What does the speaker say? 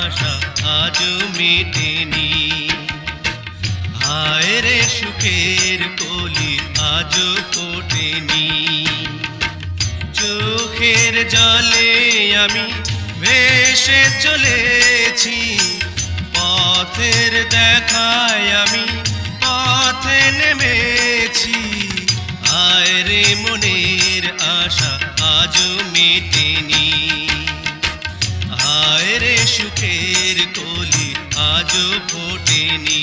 আশা আজও মেটেনি। হায় রে সুখের কলি আজও ফোটেনি। চোখের জলে আমি ভেসে চলেছি, পথের দেখায় আমি পথে নেমেছি। হায় রে মনের আশা আজও মেটেনি। হায় রে সুখের কলি আজও ফোটেনি।